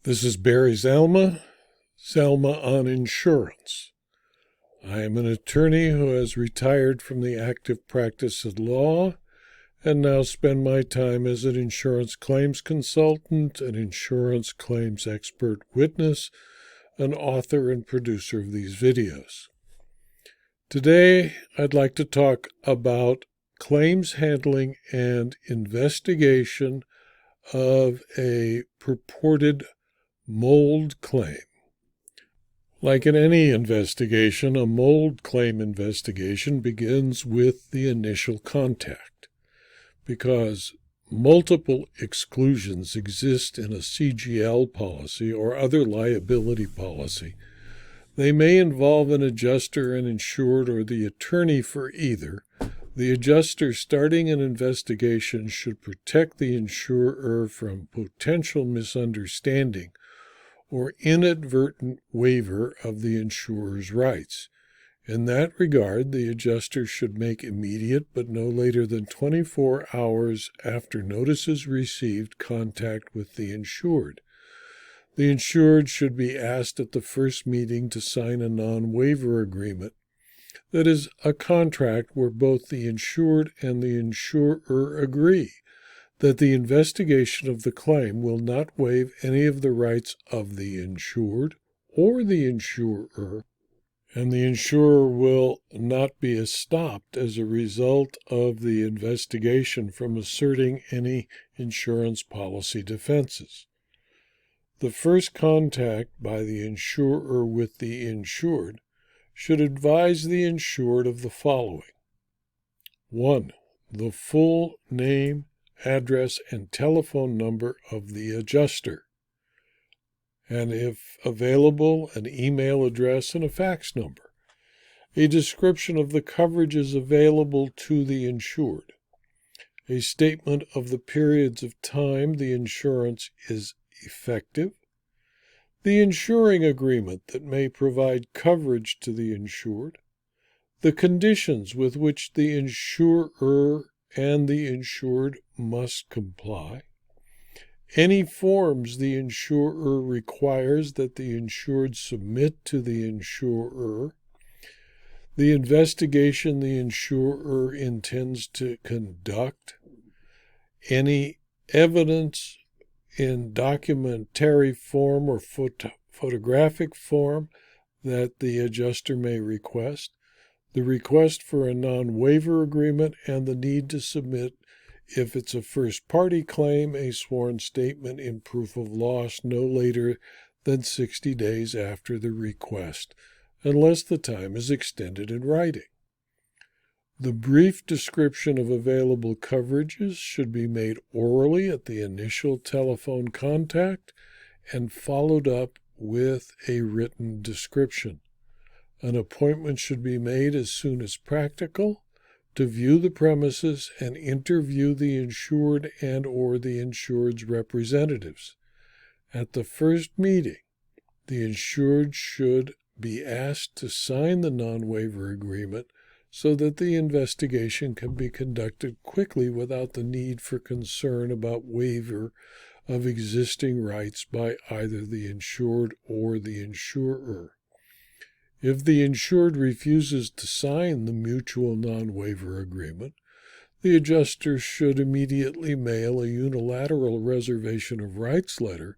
This is Barry Zalma on insurance. I am an attorney who has retired from the active practice of law and now spend my time as an insurance claims consultant, an insurance claims expert witness, an author and producer of these videos. Today, I'd like to talk about claims handling and investigation of a purported mold claim. Like in any investigation, a mold claim investigation begins with the initial contact. Because multiple exclusions exist in a CGL policy or other liability policy, they may involve an adjuster, an insured, or the attorney for either. The adjuster starting an investigation should protect the insurer from potential misunderstanding or inadvertent waiver of the insurer's rights. In that regard, the adjuster should make immediate but no later than 24 hours after notice is received contact with the insured. The insured should be asked at the first meeting to sign a non-waiver agreement, that is, a contract where both the insured and the insurer agree that the investigation of the claim will not waive any of the rights of the insured or the insurer, and the insurer will not be estopped as a result of the investigation from asserting any insurance policy defenses. The first contact by the insurer with the insured should advise the insured of the following. 1. The full name, address, and telephone number of the adjuster, and if available, an email address and a fax number. A description of the coverages available to the insured. A statement of the periods of time the insurance is effective. The insuring agreement that may provide coverage to the insured. The conditions with which the insurer and the insured must comply. Any forms the insurer requires that the insured submit to the insurer. The investigation the insurer intends to conduct. Any evidence in documentary form or photographic form that the adjuster may request. The request for a non-waiver agreement and the need to submit, if it's a first-party claim, a sworn statement in proof of loss no later than 60 days after the request, unless the time is extended in writing. The brief description of available coverages should be made orally at the initial telephone contact and followed up with a written description. An appointment should be made as soon as practical to view the premises and interview the insured and or the insured's representatives. At the first meeting, the insured should be asked to sign the non-waiver agreement so that the investigation can be conducted quickly without the need for concern about waiver of existing rights by either the insured or the insurer. If the insured refuses to sign the mutual non-waiver agreement, the adjuster should immediately mail a unilateral reservation of rights letter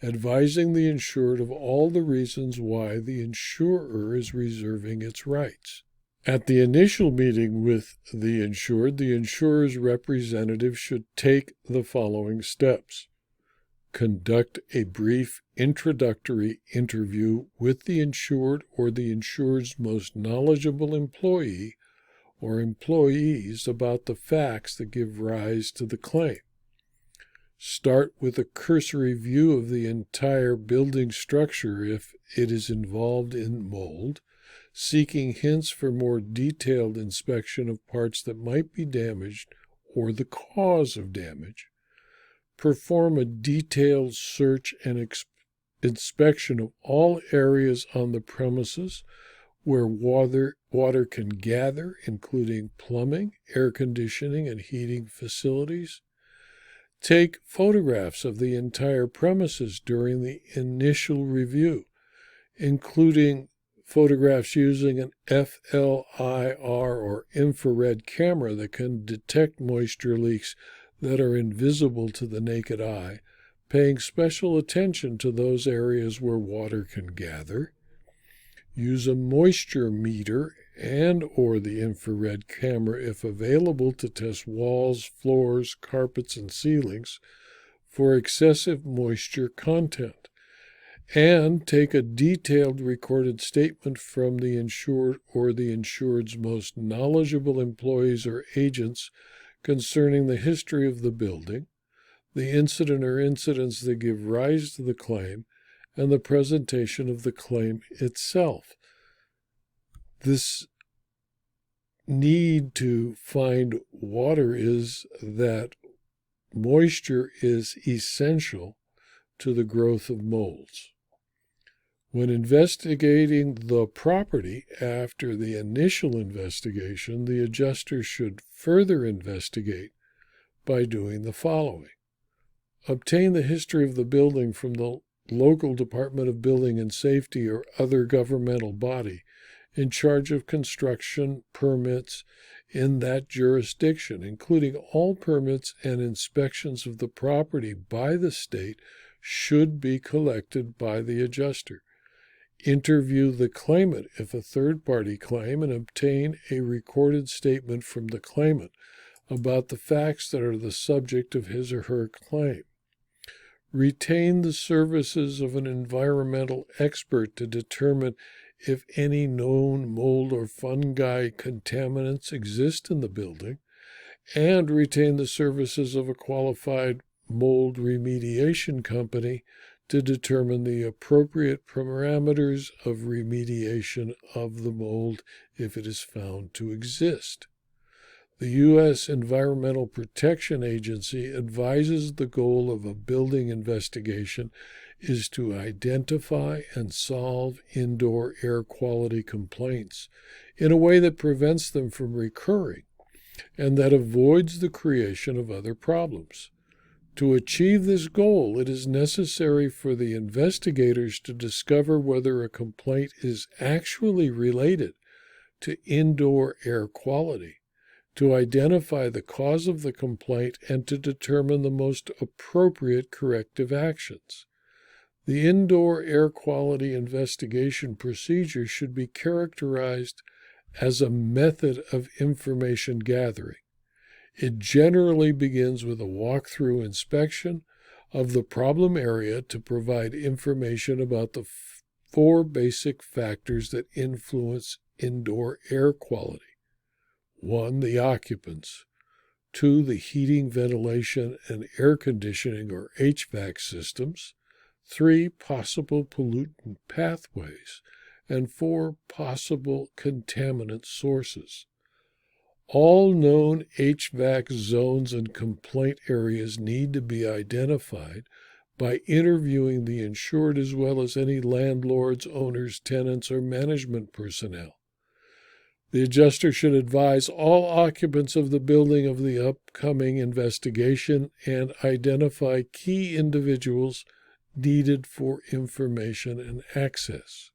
advising the insured of all the reasons why the insurer is reserving its rights. At the initial meeting with the insured, the insurer's representative should take the following steps. Conduct a brief introductory interview with the insured or the insured's most knowledgeable employee or employees about the facts that give rise to the claim. Start with a cursory view of the entire building structure if it is involved in mold, seeking hints for more detailed inspection of parts that might be damaged or the cause of damage. Perform a detailed search and inspection of all areas on the premises where water can gather, including plumbing, air conditioning, and heating facilities. Take photographs of the entire premises during the initial review, including photographs using an FLIR or infrared camera that can detect moisture leaks that are invisible to the naked eye, paying special attention to those areas where water can gather. Use a moisture meter and/or the infrared camera if available to test walls, floors, carpets, and ceilings for excessive moisture content. And take a detailed recorded statement from the insured or the insured's most knowledgeable employees or agents concerning the history of the building, the incident or incidents that give rise to the claim, and the presentation of the claim itself. This need to find water is that moisture is essential to the growth of molds. When investigating the property after the initial investigation, the adjuster should further investigate by doing the following. Obtain the history of the building from the local Department of Building and Safety or other governmental body in charge of construction permits in that jurisdiction, including all permits and inspections of the property by the state should be collected by the adjuster. Interview the claimant if a third-party claim and obtain a recorded statement from the claimant about the facts that are the subject of his or her claim. Retain the services of an environmental expert to determine if any known mold or fungi contaminants exist in the building, and retain the services of a qualified mold remediation company to determine the appropriate parameters of remediation of the mold if it is found to exist. The U.S. Environmental Protection Agency advises the goal of a building investigation is to identify and solve indoor air quality complaints in a way that prevents them from recurring and that avoids the creation of other problems. To achieve this goal, it is necessary for the investigators to discover whether a complaint is actually related to indoor air quality, to identify the cause of the complaint, and to determine the most appropriate corrective actions. The indoor air quality investigation procedure should be characterized as a method of information gathering. It generally begins with a walkthrough inspection of the problem area to provide information about the four basic factors that influence indoor air quality. 1. The occupants. 2. The heating, ventilation, and air conditioning or HVAC systems. 3. Possible pollutant pathways. And 4. Possible contaminant sources. All known HVAC zones and complaint areas need to be identified by interviewing the insured as well as any landlords, owners, tenants, or management personnel. The adjuster should advise all occupants of the building of the upcoming investigation and identify key individuals needed for information and access.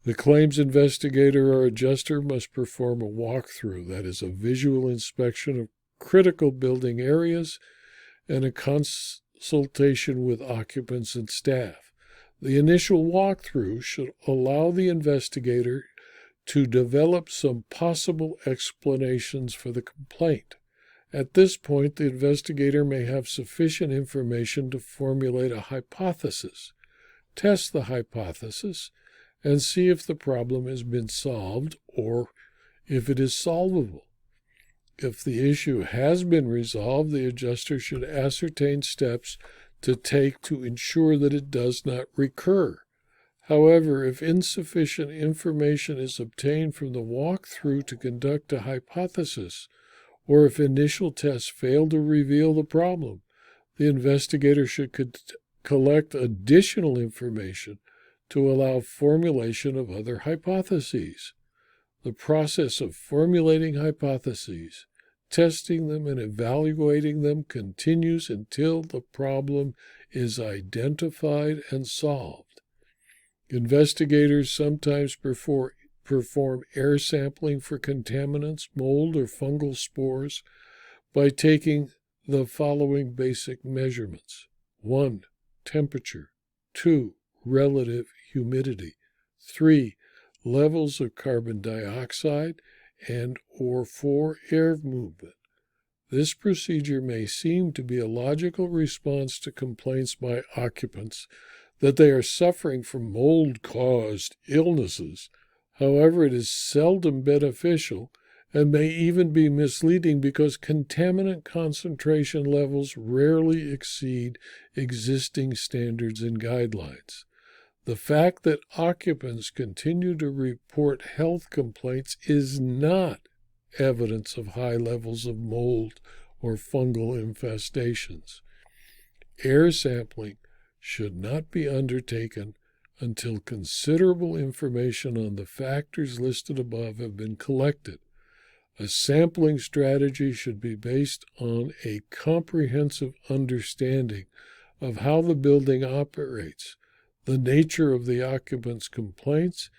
The claims investigator or adjuster must perform a walkthrough, that is, a visual inspection of critical building areas, and a consultation with occupants and staff. The initial walkthrough should allow the investigator to develop some possible explanations for the complaint. At this point, the investigator may have sufficient information to formulate a hypothesis, test the hypothesis, and see if the problem has been solved or if it is solvable. If the issue has been resolved, the adjuster should ascertain steps to take to ensure that it does not recur. However, if insufficient information is obtained from the walkthrough to conduct a hypothesis, or if initial tests fail to reveal the problem, the investigator should collect additional information to allow formulation of other hypotheses. The process of formulating hypotheses, testing them and evaluating them continues until the problem is identified and solved. Investigators sometimes perform air sampling for contaminants, mold, or fungal spores by taking the following basic measurements: 1. Temperature. 2. Relative humidity. 3. Levels of carbon dioxide and/or 4. Air movement. This procedure may seem to be a logical response to complaints by occupants that they are suffering from mold-caused illnesses. However, it is seldom beneficial and may even be misleading because contaminant concentration levels rarely exceed existing standards and guidelines. The fact that occupants continue to report health complaints is not evidence of high levels of mold or fungal infestations. Air sampling should not be undertaken until considerable information on the factors listed above have been collected. A sampling strategy should be based on a comprehensive understanding of how the building operates, the nature of the occupant's complaints,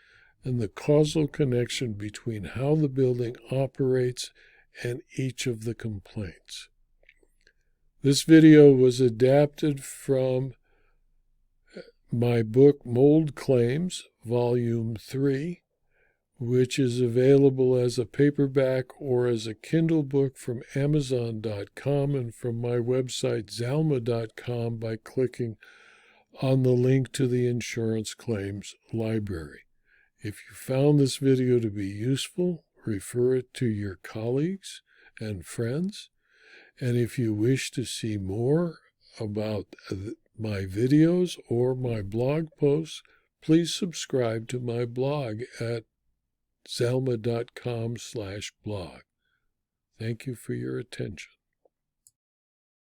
and the causal connection between how the building operates and each of the complaints. This video was adapted from my book Mold Claims, Volume 3, which is available as a paperback or as a Kindle book from Amazon.com and from my website Zalma.com by clicking on the link to the Insurance Claims Library. If you found this video to be useful, refer it to your colleagues and friends. And if you wish to see more about my videos or my blog posts, please subscribe to my blog at zalma.com/blog. Thank you for your attention.